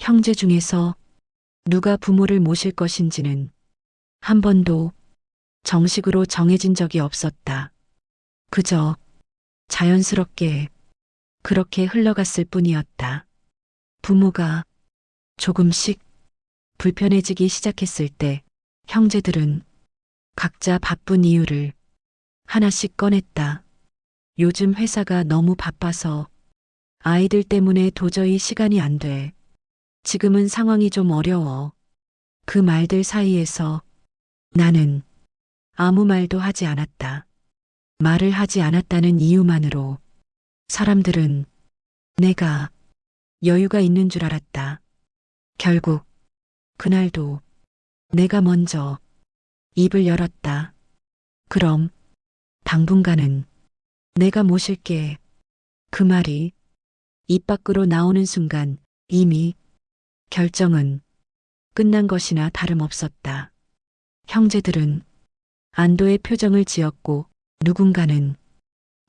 형제 중에서 누가 부모를 모실 것인지는 한 번도 정식으로 정해진 적이 없었다. 그저 자연스럽게 그렇게 흘러갔을 뿐이었다. 부모가 조금씩 불편해지기 시작했을 때 형제들은 각자 바쁜 이유를 하나씩 꺼냈다. 요즘 회사가 너무 바빠서 아이들 때문에 도저히 시간이 안 돼. 지금은 상황이 좀 어려워. 그 말들 사이에서 나는 아무 말도 하지 않았다. 말을 하지 않았다는 이유만으로 사람들은 내가 여유가 있는 줄 알았다. 결국 그날도 내가 먼저 입을 열었다. 그럼 당분간은 내가 모실게. 그 말이 입 밖으로 나오는 순간 이미 결정은 끝난 것이나 다름없었다. 형제들은 안도의 표정을 지었고 누군가는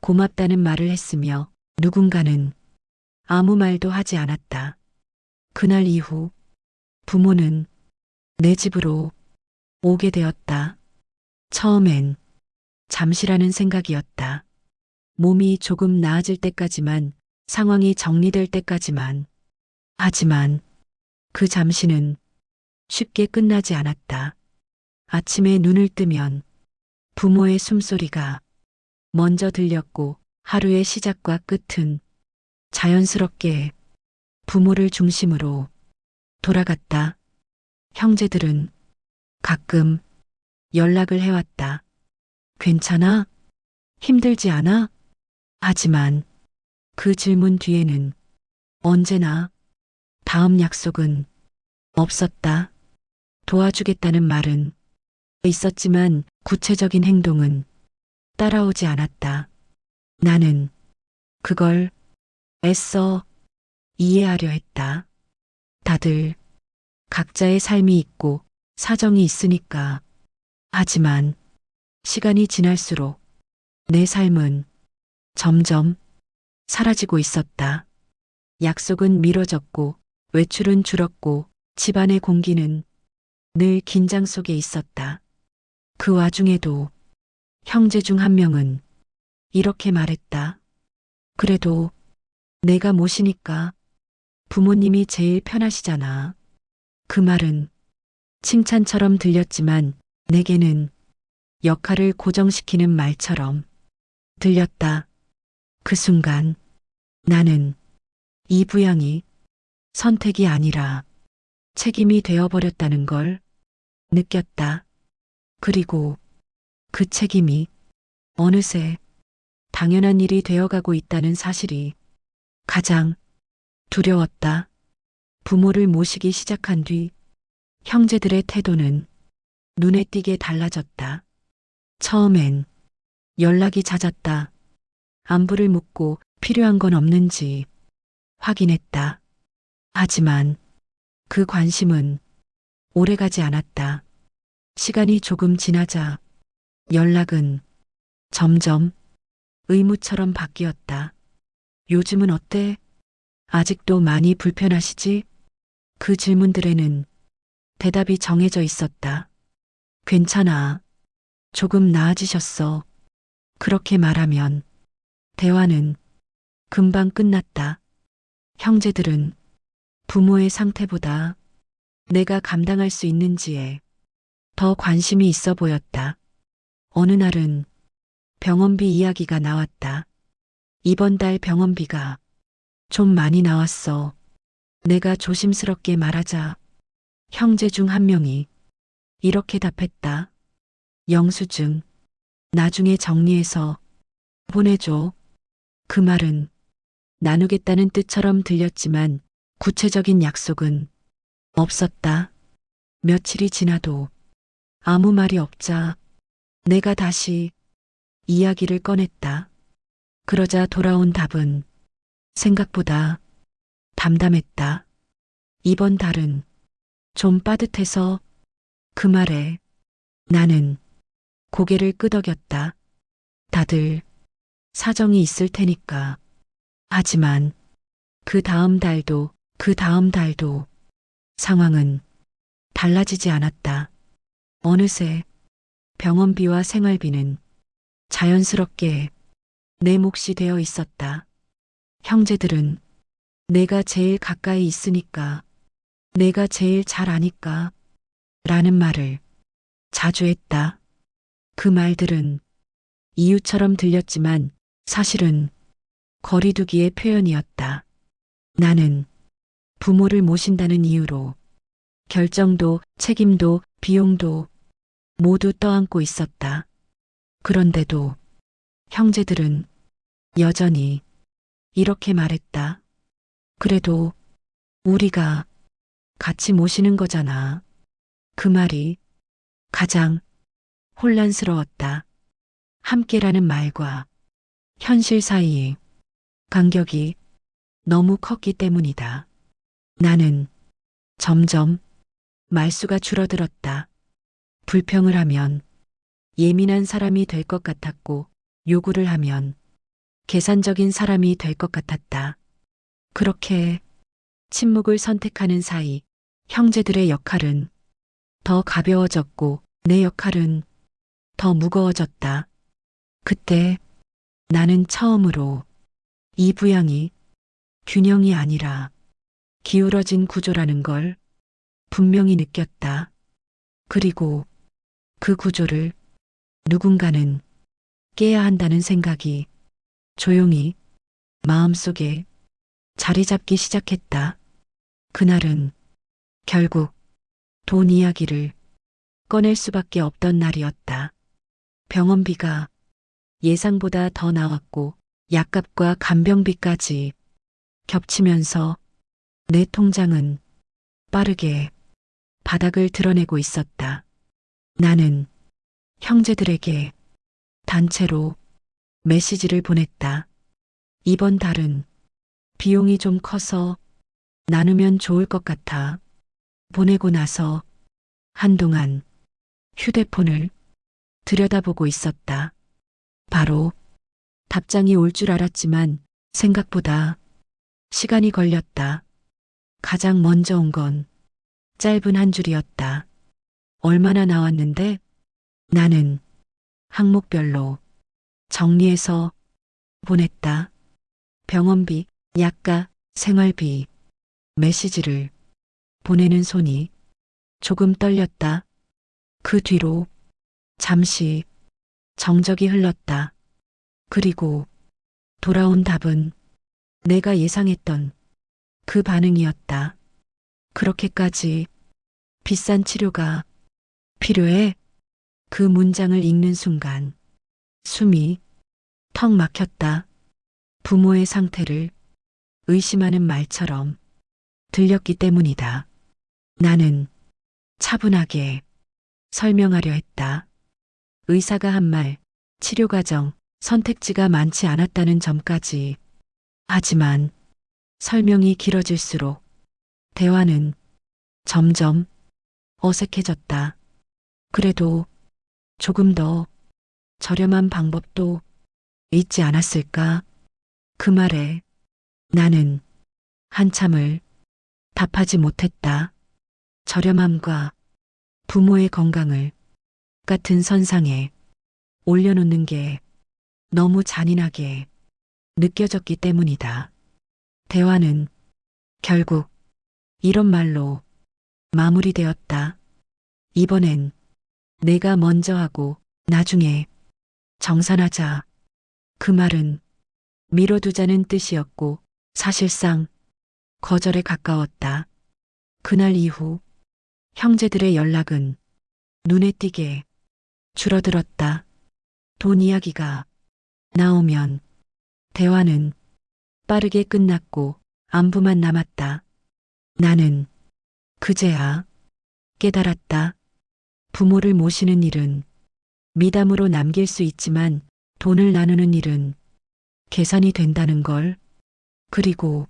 고맙다는 말을 했으며 누군가는 아무 말도 하지 않았다. 그날 이후 부모는 내 집으로 오게 되었다. 처음엔 잠시라는 생각이었다. 몸이 조금 나아질 때까지만, 상황이 정리될 때까지만. 하지만 그 잠시는 쉽게 끝나지 않았다. 아침에 눈을 뜨면 부모의 숨소리가 먼저 들렸고 하루의 시작과 끝은 자연스럽게 부모를 중심으로 돌아갔다. 형제들은 가끔 연락을 해왔다. 괜찮아? 힘들지 않아? 하지만 그 질문 뒤에는 언제나 다음 약속은 없었다. 도와주겠다는 말은 있었지만 구체적인 행동은 따라오지 않았다. 나는 그걸 애써 이해하려 했다. 다들 각자의 삶이 있고 사정이 있으니까. 하지만 시간이 지날수록 내 삶은 점점 사라지고 있었다. 약속은 미뤄졌고 외출은 줄었고 집안의 공기는 늘 긴장 속에 있었다. 그 와중에도 형제 중 한 명은 이렇게 말했다. 그래도 내가 모시니까 부모님이 제일 편하시잖아. 그 말은 칭찬처럼 들렸지만 내게는 역할을 고정시키는 말처럼 들렸다. 그 순간 나는 이 부양이 선택이 아니라 책임이 되어버렸다는 걸 느꼈다. 그리고 그 책임이 어느새 당연한 일이 되어가고 있다는 사실이 가장 두려웠다. 부모를 모시기 시작한 뒤 형제들의 태도는 눈에 띄게 달라졌다. 처음엔 연락이 잦았다. 안부를 묻고 필요한 건 없는지 확인했다. 하지만 그 관심은 오래가지 않았다. 시간이 조금 지나자 연락은 점점 의무처럼 바뀌었다. 요즘은 어때? 아직도 많이 불편하시지? 그 질문들에는 대답이 정해져 있었다. 괜찮아. 조금 나아지셨어. 그렇게 말하면 대화는 금방 끝났다. 형제들은 부모의 상태보다 내가 감당할 수 있는지에 더 관심이 있어 보였다. 어느 날은 병원비 이야기가 나왔다. 이번 달 병원비가 좀 많이 나왔어. 내가 조심스럽게 말하자 형제 중 한 명이 이렇게 답했다. 영수증 나중에 정리해서 보내줘. 그 말은 나누겠다는 뜻처럼 들렸지만 구체적인 약속은 없었다. 며칠이 지나도 아무 말이 없자 내가 다시 이야기를 꺼냈다. 그러자 돌아온 답은 생각보다 담담했다. 이번 달은 좀 빠듯해서. 그 말에 나는 고개를 끄덕였다. 다들 사정이 있을 테니까. 하지만 그 다음 달도 상황은 달라지지 않았다. 어느새 병원비와 생활비는 자연스럽게 내 몫이 되어 있었다. 형제들은 내가 제일 가까이 있으니까, 내가 제일 잘 아니까 라는 말을 자주 했다. 그 말들은 이유처럼 들렸지만 사실은 거리두기의 표현이었다. 나는 부모를 모신다는 이유로 결정도 책임도 비용도 모두 떠안고 있었다. 그런데도 형제들은 여전히 이렇게 말했다. 그래도 우리가 같이 모시는 거잖아. 그 말이 가장 혼란스러웠다. 함께라는 말과 현실 사이의 간격이 너무 컸기 때문이다. 나는 점점 말수가 줄어들었다. 불평을 하면 예민한 사람이 될 것 같았고 요구를 하면 계산적인 사람이 될 것 같았다. 그렇게 침묵을 선택하는 사이 형제들의 역할은 더 가벼워졌고 내 역할은 더 무거워졌다. 그때 나는 처음으로 이 부양이 균형이 아니라 기울어진 구조라는 걸 분명히 느꼈다. 그리고 그 구조를 누군가는 깨야 한다는 생각이 조용히 마음속에 자리 잡기 시작했다. 그날은 결국 돈 이야기를 꺼낼 수밖에 없던 날이었다. 병원비가 예상보다 더 나왔고 약값과 간병비까지 겹치면서 내 통장은 빠르게 바닥을 드러내고 있었다. 나는 형제들에게 단체로 메시지를 보냈다. 이번 달은 비용이 좀 커서 나누면 좋을 것 같아. 보내고 나서 한동안 휴대폰을 들여다보고 있었다. 바로 답장이 올 줄 알았지만 생각보다 시간이 걸렸다. 가장 먼저 온 건 짧은 한 줄이었다. 얼마나 나왔는데? 나는 항목별로 정리해서 보냈다. 병원비, 약가, 생활비, 메시지를 보내는 손이 조금 떨렸다. 그 뒤로 잠시 정적이 흘렀다. 그리고 돌아온 답은 내가 예상했던 그 반응이었다. 그렇게까지 비싼 치료가 필요해? 그 문장을 읽는 순간 숨이 턱 막혔다. 부모의 상태를 의심하는 말처럼 들렸기 때문이다. 나는 차분하게 설명하려 했다. 의사가 한 말, 치료 과정, 선택지가 많지 않았다는 점까지. 하지만 설명이 길어질수록 대화는 점점 어색해졌다. 그래도 조금 더 저렴한 방법도 있지 않았을까? 그 말에 나는 한참을 답하지 못했다. 저렴함과 부모의 건강을 같은 선상에 올려놓는 게 너무 잔인하게 느껴졌기 때문이다. 대화는 결국 이런 말로 마무리되었다. 이번엔 내가 먼저 하고 나중에 정산하자. 그 말은 미뤄두자는 뜻이었고 사실상 거절에 가까웠다. 그날 이후 형제들의 연락은 눈에 띄게 줄어들었다. 돈 이야기가 나오면 대화는 빠르게 끝났고 안부만 남았다. 나는 그제야 깨달았다. 부모를 모시는 일은 미담으로 남길 수 있지만 돈을 나누는 일은 계산이 된다는 걸. 그리고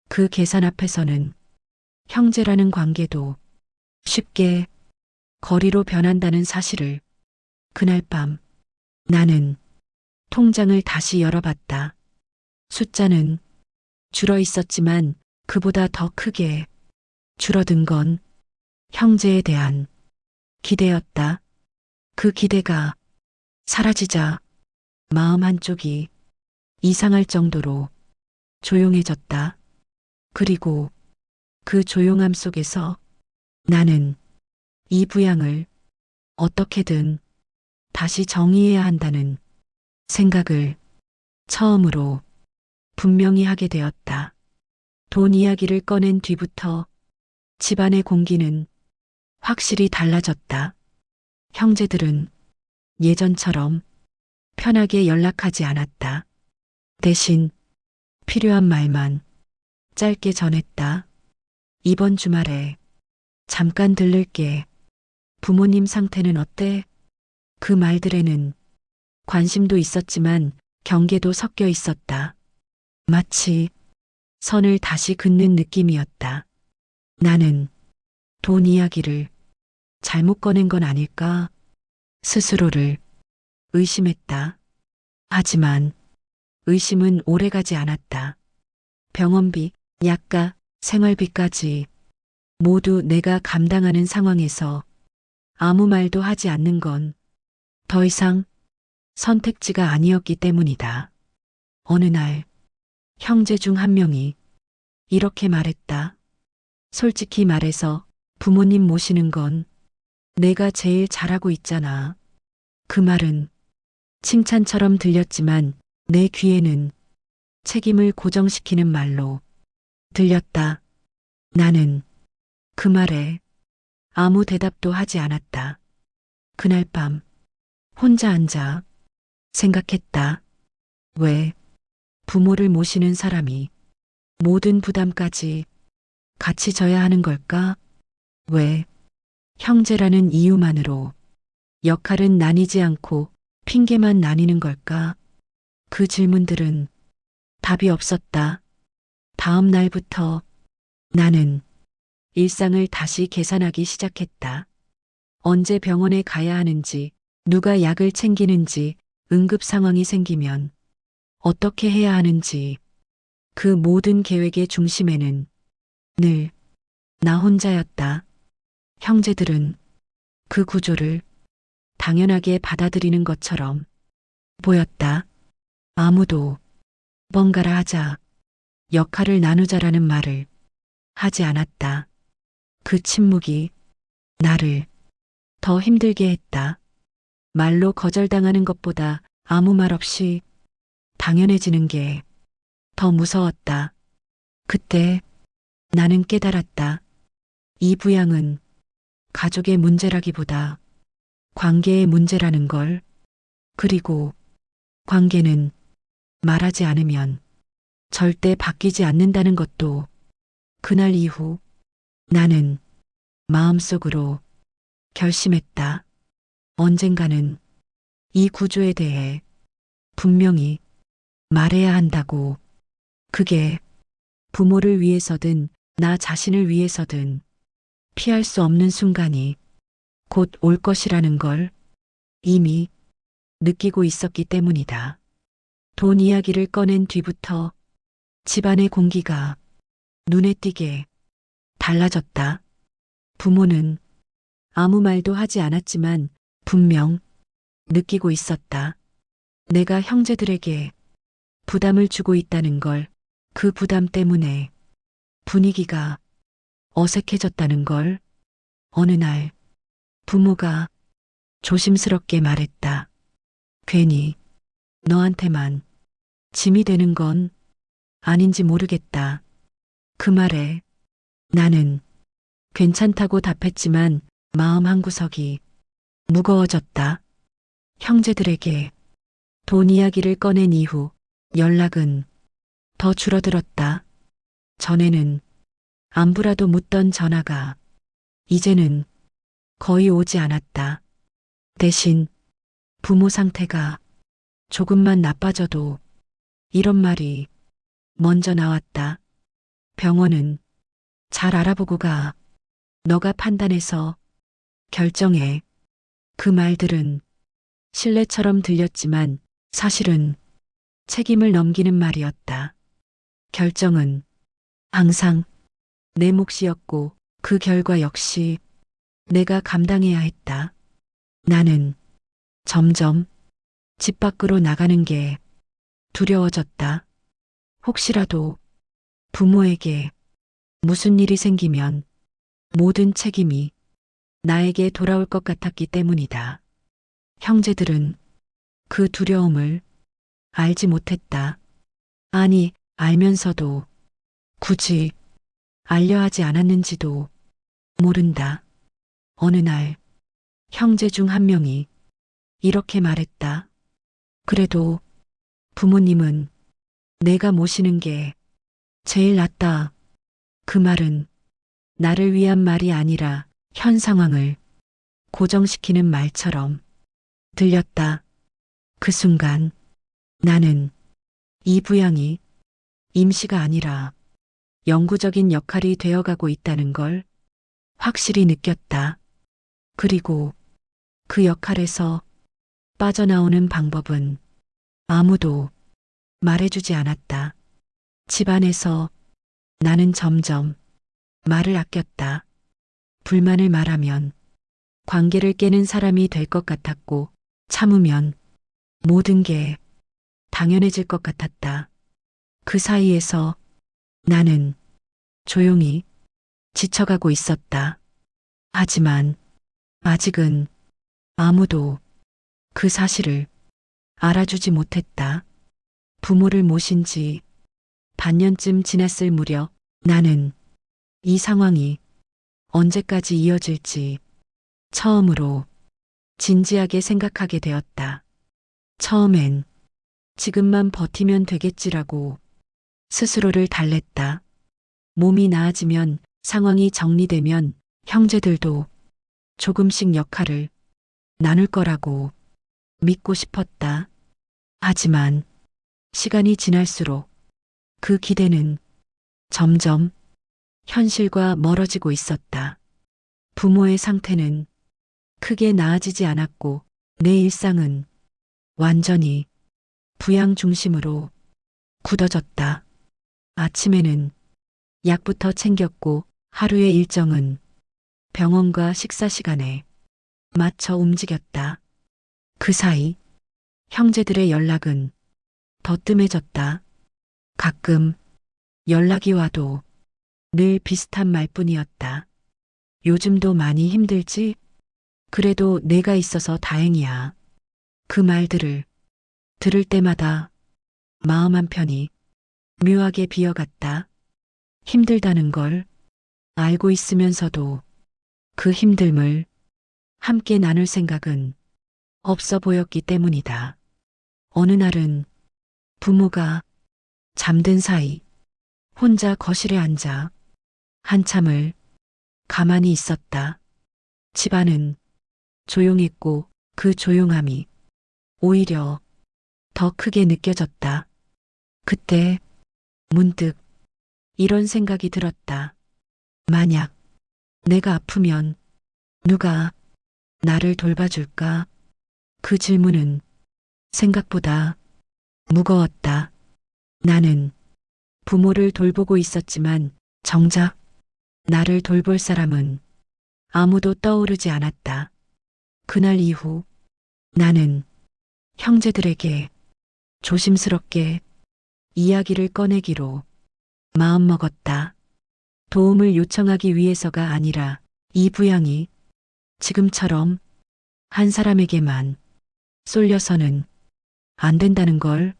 그 계산 앞에서는 형제라는 관계도 쉽게 거리로 변한다는 사실을. 그날 밤 나는 통장을 다시 열어봤다. 숫자는 줄어 있었지만 그보다 더 크게 줄어든 건 형제에 대한 기대였다. 그 기대가 사라지자 마음 한쪽이 이상할 정도로 조용해졌다. 그리고 그 조용함 속에서 나는 이 부양을 어떻게든 다시 정의해야 한다는 생각을 처음으로 분명히 하게 되었다. 돈 이야기를 꺼낸 뒤부터 집안의 공기는 확실히 달라졌다. 형제들은 예전처럼 편하게 연락하지 않았다. 대신 필요한 말만 짧게 전했다. 이번 주말에 잠깐 들를게. 부모님 상태는 어때? 그 말들에는 관심도 있었지만 경계도 섞여 있었다. 마치 선을 다시 긋는 느낌이었다. 나는 돈 이야기를 잘못 꺼낸 건 아닐까? 스스로를 의심했다. 하지만 의심은 오래가지 않았다. 병원비, 약가, 생활비까지 모두 내가 감당하는 상황에서 아무 말도 하지 않는 건 더 이상 선택지가 아니었기 때문이다. 어느 날 형제 중 한 명이 이렇게 말했다. 솔직히 말해서 부모님 모시는 건 내가 제일 잘하고 있잖아. 그 말은 칭찬처럼 들렸지만 내 귀에는 책임을 고정시키는 말로 들렸다. 나는 그 말에 아무 대답도 하지 않았다. 그날 밤 혼자 앉아 생각했다. 왜 부모를 모시는 사람이 모든 부담까지 같이 져야 하는 걸까? 왜 형제라는 이유만으로 역할은 나뉘지 않고 핑계만 나뉘는 걸까? 그 질문들은 답이 없었다. 다음 날부터 나는 일상을 다시 계산하기 시작했다. 언제 병원에 가야 하는지, 누가 약을 챙기는지, 응급 상황이 생기면 어떻게 해야 하는지, 그 모든 계획의 중심에는 늘 나 혼자였다. 형제들은 그 구조를 당연하게 받아들이는 것처럼 보였다. 아무도 뭔가를 하자, 역할을 나누자라는 말을 하지 않았다. 그 침묵이 나를 더 힘들게 했다. 말로 거절당하는 것보다 아무 말 없이 당연해지는 게 더 무서웠다. 그때 나는 깨달았다. 이 부양은 가족의 문제라기보다 관계의 문제라는 걸. 그리고 관계는 말하지 않으면 절대 바뀌지 않는다는 것도. 그날 이후 나는 마음속으로 결심했다. 언젠가는 이 구조에 대해 분명히 말해야 한다고. 그게 부모를 위해서든 나 자신을 위해서든 피할 수 없는 순간이 곧 올 것이라는 걸 이미 느끼고 있었기 때문이다. 돈 이야기를 꺼낸 뒤부터 집안의 공기가 눈에 띄게 달라졌다. 부모는 아무 말도 하지 않았지만 분명 느끼고 있었다. 내가 형제들에게 부담을 주고 있다는 걸. 그 부담 때문에 분위기가 어색해졌다는 걸. 어느 날 부모가 조심스럽게 말했다. 괜히 너한테만 짐이 되는 건 아닌지 모르겠다. 그 말에 나는 괜찮다고 답했지만 마음 한구석이 무거워졌다. 형제들에게 돈 이야기를 꺼낸 이후 연락은 더 줄어들었다. 전에는 안부라도 묻던 전화가 이제는 거의 오지 않았다. 대신 부모 상태가 조금만 나빠져도 이런 말이 먼저 나왔다. 병원은 잘 알아보고 가. 너가 판단해서 결정해. 그 말들은 신뢰처럼 들렸지만 사실은 책임을 넘기는 말이었다. 결정은 항상 내 몫이었고 그 결과 역시 내가 감당해야 했다. 나는 점점 집 밖으로 나가는 게 두려워졌다. 혹시라도 부모에게 무슨 일이 생기면 모든 책임이 나에게 돌아올 것 같았기 때문이다. 형제들은 그 두려움을 알지 못했다. 아니, 알면서도 굳이 알려 하지 않았는지도 모른다. 어느 날 형제 중 한 명이 이렇게 말했다. 그래도 부모님은 내가 모시는 게 제일 낫다. 그 말은 나를 위한 말이 아니라 현 상황을 고정시키는 말처럼 들렸다. 그 순간 나는 이 부양이 임시가 아니라 영구적인 역할이 되어가고 있다는 걸 확실히 느꼈다. 그리고 그 역할에서 빠져나오는 방법은 아무도 말해주지 않았다. 집안에서 나는 점점 말을 아꼈다. 불만을 말하면 관계를 깨는 사람이 될 것 같았고, 참으면 모든 게 당연해질 것 같았다. 그 사이에서 나는 조용히 지쳐가고 있었다. 하지만 아직은 아무도 그 사실을 알아주지 못했다. 부모를 모신 지 반년쯤 지났을 무렵 나는 이 상황이 언제까지 이어질지 처음으로 진지하게 생각하게 되었다. 처음엔 지금만 버티면 되겠지라고 스스로를 달랬다. 몸이 나아지면, 상황이 정리되면 형제들도 조금씩 역할을 나눌 거라고 믿고 싶었다. 하지만 시간이 지날수록 그 기대는 점점 현실과 멀어지고 있었다. 부모의 상태는 크게 나아지지 않았고 내 일상은 완전히 부양 중심으로 굳어졌다. 아침에는 약부터 챙겼고 하루의 일정은 병원과 식사 시간에 맞춰 움직였다. 그 사이 형제들의 연락은 더 뜸해졌다. 가끔 연락이 와도 늘 비슷한 말뿐이었다. 요즘도 많이 힘들지? 그래도 내가 있어서 다행이야. 그 말들을 들을 때마다 마음 한편이 묘하게 비어갔다. 힘들다는 걸 알고 있으면서도 그 힘듦을 함께 나눌 생각은 없어 보였기 때문이다. 어느 날은 부모가 잠든 사이 혼자 거실에 앉아 한참을 가만히 있었다. 집안은 조용했고 그 조용함이 오히려 더 크게 느껴졌다. 그때 문득 이런 생각이 들었다. 만약 내가 아프면 누가 나를 돌봐줄까? 그 질문은 생각보다 무거웠다. 나는 부모를 돌보고 있었지만 정작 나를 돌볼 사람은 아무도 떠오르지 않았다. 그날 이후 나는 형제들에게 조심스럽게 이야기를 꺼내기로 마음먹었다. 도움을 요청하기 위해서가 아니라 이 부양이 지금처럼 한 사람에게만 쏠려서는 안 된다는 걸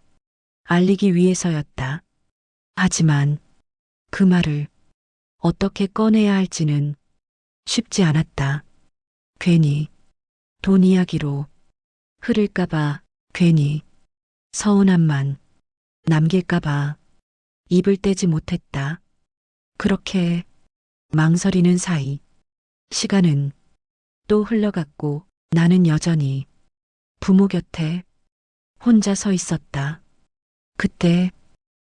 알리기 위해서였다. 하지만 그 말을 어떻게 꺼내야 할지는 쉽지 않았다. 괜히 돈 이야기로 흐를까봐, 괜히 서운함만 남길까봐 입을 떼지 못했다. 그렇게 망설이는 사이 시간은 또 흘러갔고 나는 여전히 부모 곁에 혼자 서 있었다. 그때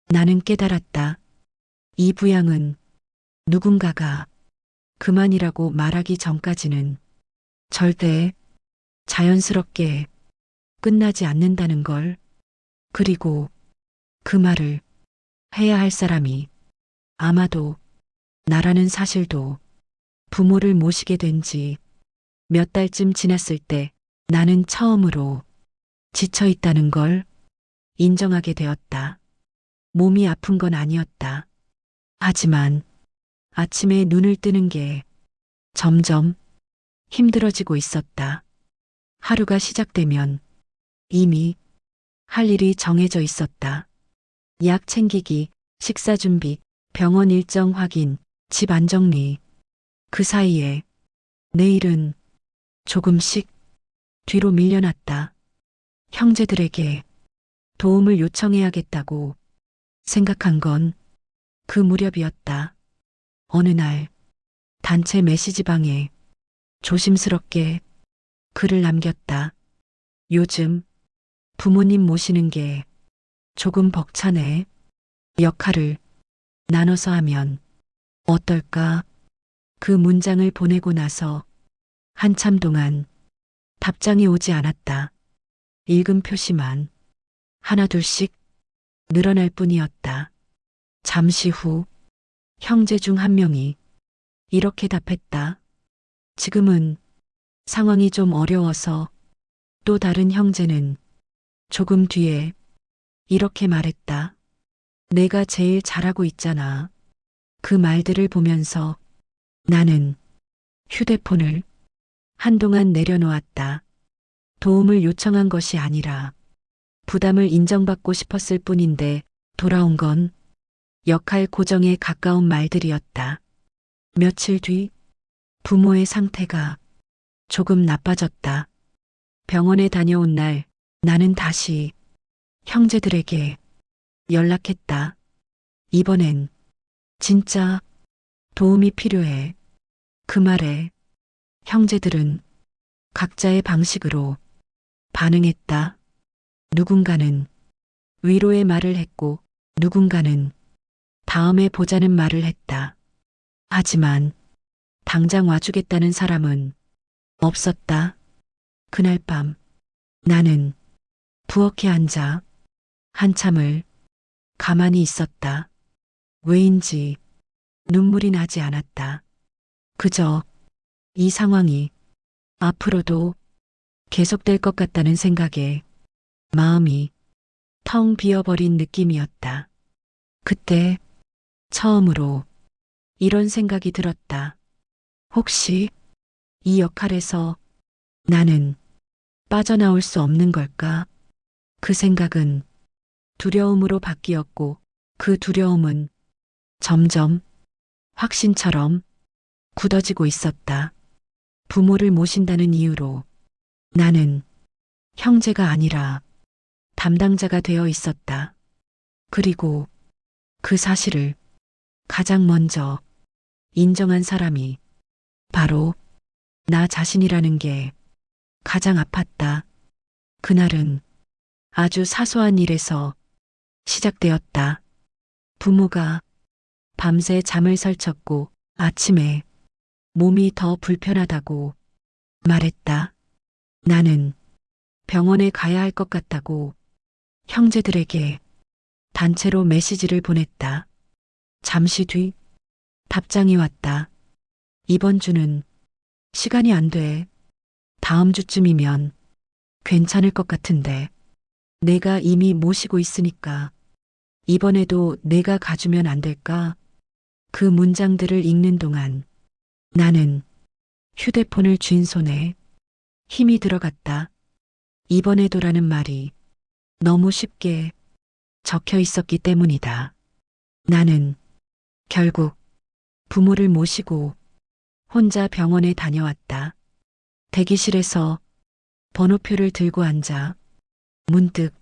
나는 깨달았다. 이 부양은 누군가가 그만이라고 말하기 전까지는 절대 자연스럽게 끝나지 않는다는 걸. 그리고 그 말을 해야 할 사람이 아마도 나라는 사실도 부모를 모시게 된 지 몇 달쯤 지났을 때 나는 처음으로 지쳐 있다는 걸 인정하게 되었다. 몸이 아픈 건 아니었다. 하지만 아침에 눈을 뜨는 게 점점 힘들어지고 있었다. 하루가 시작되면 이미 할 일이 정해져 있었다. 약 챙기기, 식사 준비, 병원 일정 확인, 집 안정리. 그 사이에 내일은 조금씩 뒤로 밀려났다. 형제들에게 도움을 요청해야겠다고 생각한 건 그 무렵이었다. 어느 날 단체 메시지방에 조심스럽게 글을 남겼다. 요즘 부모님 모시는 게 조금 벅차네. 역할을 나눠서 하면 어떨까? 그 문장을 보내고 나서 한참 동안 답장이 오지 않았다. 읽음 표시만 하나둘씩 늘어날 뿐이었다. 잠시 후 형제 중 한 명이 이렇게 답했다. 지금은 상황이 좀 어려워서. 또 다른 형제는 조금 뒤에 이렇게 말했다. 내가 제일 잘하고 있잖아. 그 말들을 보면서 나는 휴대폰을 한동안 내려놓았다. 도움을 요청한 것이 아니라 부담을 인정받고 싶었을 뿐인데 돌아온 건 역할 고정에 가까운 말들이었다. 며칠 뒤 부모의 상태가 조금 나빠졌다. 병원에 다녀온 날 나는 다시 형제들에게 연락했다. 이번엔 진짜 도움이 필요해. 그 말에 형제들은 각자의 방식으로 반응했다. 누군가는 위로의 말을 했고 누군가는 다음에 보자는 말을 했다. 하지만 당장 와주겠다는 사람은 없었다. 그날 밤 나는 부엌에 앉아 한참을 가만히 있었다. 왜인지 눈물이 나지 않았다. 그저 이 상황이 앞으로도 계속될 것 같다는 생각에 마음이 텅 비어버린 느낌이었다. 그때 처음으로 이런 생각이 들었다. 혹시 이 역할에서 나는 빠져나올 수 없는 걸까? 그 생각은 두려움으로 바뀌었고 그 두려움은 점점 확신처럼 굳어지고 있었다. 부모를 모신다는 이유로 나는 형제가 아니라 담당자가 되어 있었다. 그리고 그 사실을 가장 먼저 인정한 사람이 바로 나 자신이라는 게 가장 아팠다. 그날은 아주 사소한 일에서 시작되었다. 부모가 밤새 잠을 설쳤고 아침에 몸이 더 불편하다고 말했다. 나는 병원에 가야 할 것 같다고 형제들에게 단체로 메시지를 보냈다. 잠시 뒤 답장이 왔다. 이번 주는 시간이 안 돼. 다음 주쯤이면 괜찮을 것 같은데. 내가 이미 모시고 있으니까 이번에도 내가 가주면 안 될까? 그 문장들을 읽는 동안 나는 휴대폰을 쥔 손에 힘이 들어갔다. 이번에도라는 말이 너무 쉽게 적혀 있었기 때문이다. 나는 결국 부모를 모시고 혼자 병원에 다녀왔다. 대기실에서 번호표를 들고 앉아 문득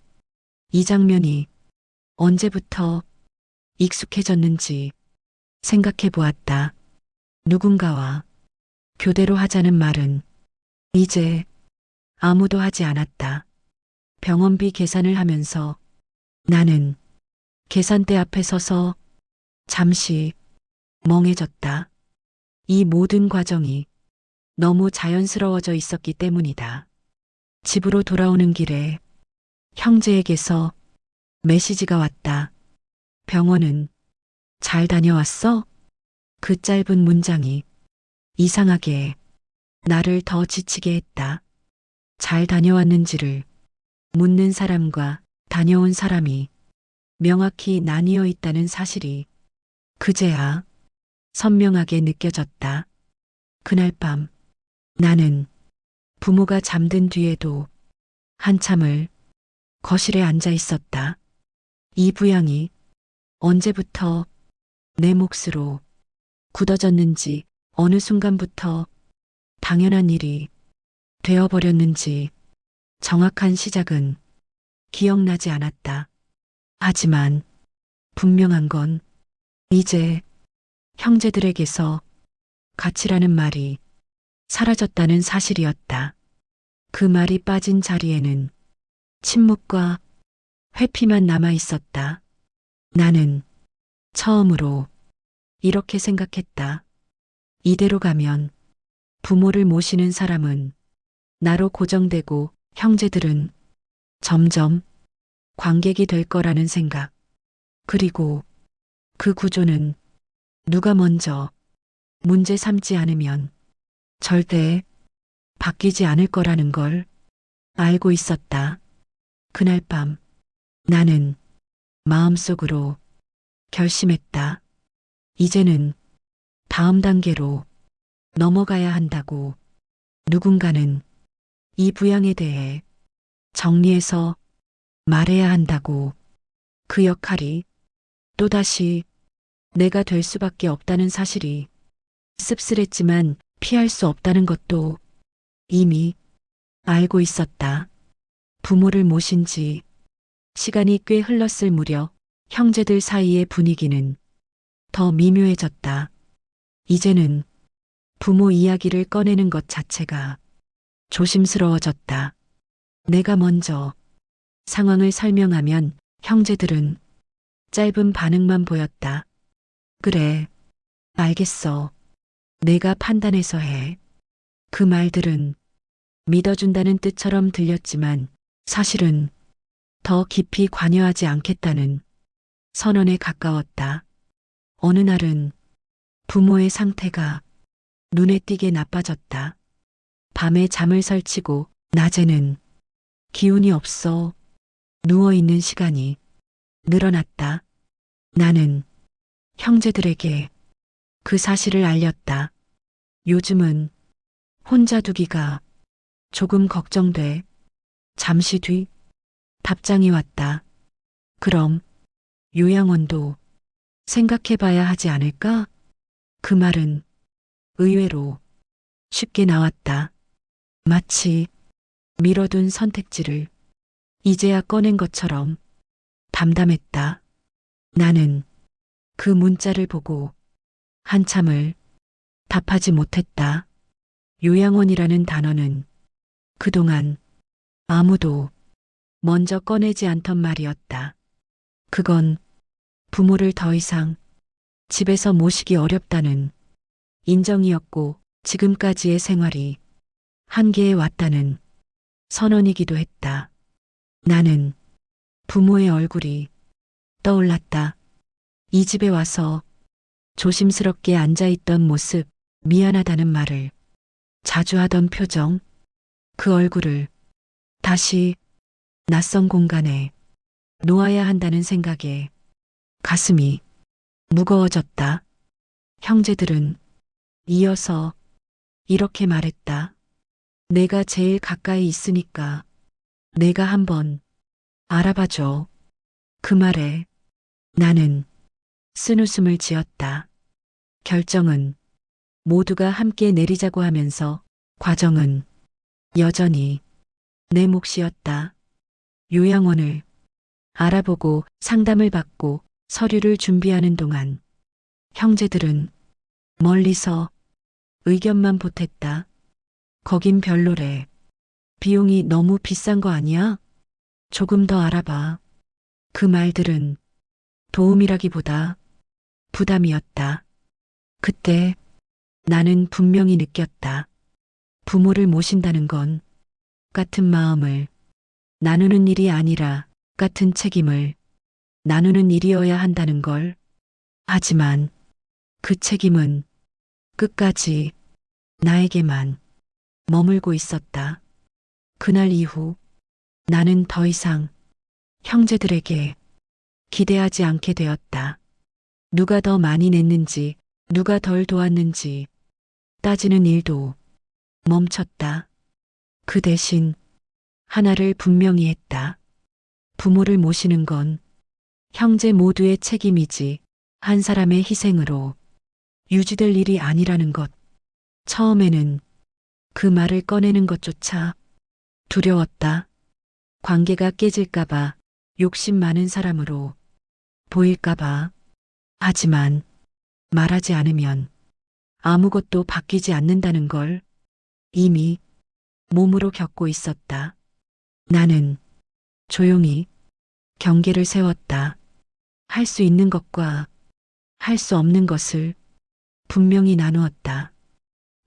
이 장면이 언제부터 익숙해졌는지 생각해 보았다. 누군가와 교대로 하자는 말은 이제 아무도 하지 않았다. 병원비 계산을 하면서 나는 계산대 앞에 서서 잠시 멍해졌다. 이 모든 과정이 너무 자연스러워져 있었기 때문이다. 집으로 돌아오는 길에 형제에게서 메시지가 왔다. 병원은 잘 다녀왔어? 그 짧은 문장이 이상하게 나를 더 지치게 했다. 잘 다녀왔는지를 묻는 사람과 다녀온 사람이 명확히 나뉘어 있다는 사실이 그제야 선명하게 느껴졌다. 그날 밤 나는 부모가 잠든 뒤에도 한참을 거실에 앉아 있었다. 이 부양이 언제부터 내 몫으로 굳어졌는지, 어느 순간부터 당연한 일이 되어버렸는지 정확한 시작은 기억나지 않았다. 하지만 분명한 건 이제 형제들에게서 가치라는 말이 사라졌다는 사실이었다. 그 말이 빠진 자리에는 침묵과 회피만 남아 있었다. 나는 처음으로 이렇게 생각했다. 이대로 가면 부모를 모시는 사람은 나로 고정되고 형제들은 점점 관객이 될 거라는 생각. 그리고 그 구조는 누가 먼저 문제 삼지 않으면 절대 바뀌지 않을 거라는 걸 알고 있었다. 그날 밤 나는 마음속으로 결심했다. 이제는 다음 단계로 넘어가야 한다고. 누군가는 이 부양에 대해 정리해서 말해야 한다고. 그 역할이 또다시 내가 될 수밖에 없다는 사실이 씁쓸했지만 피할 수 없다는 것도 이미 알고 있었다. 부모를 모신 지 시간이 꽤 흘렀을 무렵 형제들 사이의 분위기는 더 미묘해졌다. 이제는 부모 이야기를 꺼내는 것 자체가 조심스러워졌다. 내가 먼저 상황을 설명하면 형제들은 짧은 반응만 보였다. 그래, 알겠어. 내가 판단해서 해. 그 말들은 믿어준다는 뜻처럼 들렸지만 사실은 더 깊이 관여하지 않겠다는 선언에 가까웠다. 어느 날은 부모의 상태가 눈에 띄게 나빠졌다. 밤에 잠을 설치고 낮에는 기운이 없어 누워있는 시간이 늘어났다. 나는 형제들에게 그 사실을 알렸다. 요즘은 혼자 두기가 조금 걱정돼. 잠시 뒤 답장이 왔다. 그럼 요양원도 생각해봐야 하지 않을까? 그 말은 의외로 쉽게 나왔다. 마치 미뤄둔 선택지를 이제야 꺼낸 것처럼 담담했다. 나는 그 문자를 보고 한참을 답하지 못했다. 요양원이라는 단어는 그동안 아무도 먼저 꺼내지 않던 말이었다. 그건 부모를 더 이상 집에서 모시기 어렵다는 인정이었고 지금까지의 생활이 한계에 왔다는 선언이기도 했다. 나는 부모의 얼굴이 떠올랐다. 이 집에 와서 조심스럽게 앉아있던 모습, 미안하다는 말을 자주 하던 표정, 그 얼굴을 다시 낯선 공간에 놓아야 한다는 생각에 가슴이 무거워졌다. 형제들은 이어서 이렇게 말했다. 내가 제일 가까이 있으니까 내가 한번 알아봐줘. 그 말에 나는 쓴웃음을 지었다. 결정은 모두가 함께 내리자고 하면서 과정은 여전히 내 몫이었다. 요양원을 알아보고 상담을 받고 서류를 준비하는 동안 형제들은 멀리서 의견만 보탰다. 거긴 별로래. 비용이 너무 비싼 거 아니야? 조금 더 알아봐. 그 말들은 도움이라기보다 부담이었다. 그때 나는 분명히 느꼈다. 부모를 모신다는 건 같은 마음을 나누는 일이 아니라 같은 책임을 나누는 일이어야 한다는 걸. 하지만 그 책임은 끝까지 나에게만 머물고 있었다. 그날 이후 나는 더 이상 형제들에게 기대하지 않게 되었다. 누가 더 많이 냈는지, 누가 덜 도왔는지 따지는 일도 멈췄다. 그 대신 하나를 분명히 했다. 부모를 모시는 건 형제 모두의 책임이지 한 사람의 희생으로 유지될 일이 아니라는 것. 처음에는 그 말을 꺼내는 것조차 두려웠다. 관계가 깨질까봐, 욕심 많은 사람으로 보일까봐. 하지만 말하지 않으면 아무것도 바뀌지 않는다는 걸 이미 몸으로 겪고 있었다. 나는 조용히 경계를 세웠다. 할 수 있는 것과 할 수 없는 것을 분명히 나누었다.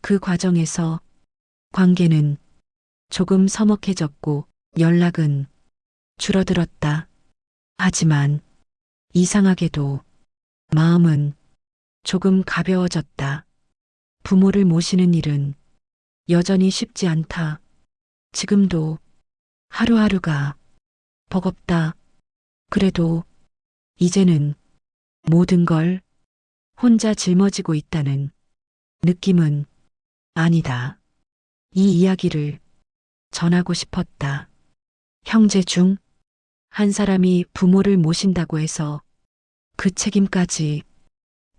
그 과정에서 관계는 조금 서먹해졌고 연락은 줄어들었다. 하지만 이상하게도 마음은 조금 가벼워졌다. 부모를 모시는 일은 여전히 쉽지 않다. 지금도 하루하루가 버겁다. 그래도 이제는 모든 걸 혼자 짊어지고 있다는 느낌은 아니다. 이 이야기를 전하고 싶었다. 형제 중 한 사람이 부모를 모신다고 해서 그 책임까지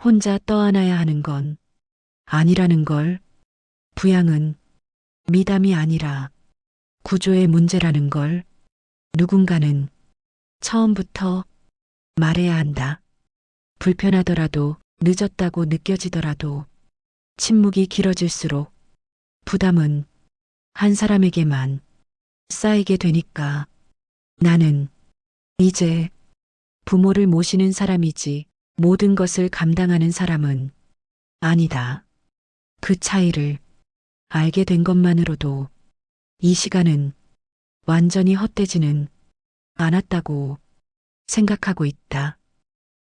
혼자 떠안아야 하는 건 아니라는 걸, 부양은 미담이 아니라 구조의 문제라는 걸 누군가는 처음부터 말해야 한다. 불편하더라도, 늦었다고 느껴지더라도, 침묵이 길어질수록 부담은 한 사람에게만 쌓이게 되니까. 나는 이제 부모를 모시는 사람이지 모든 것을 감당하는 사람은 아니다. 그 차이를 알게 된 것만으로도 이 시간은 완전히 헛되지는 않았다고 생각하고 있다.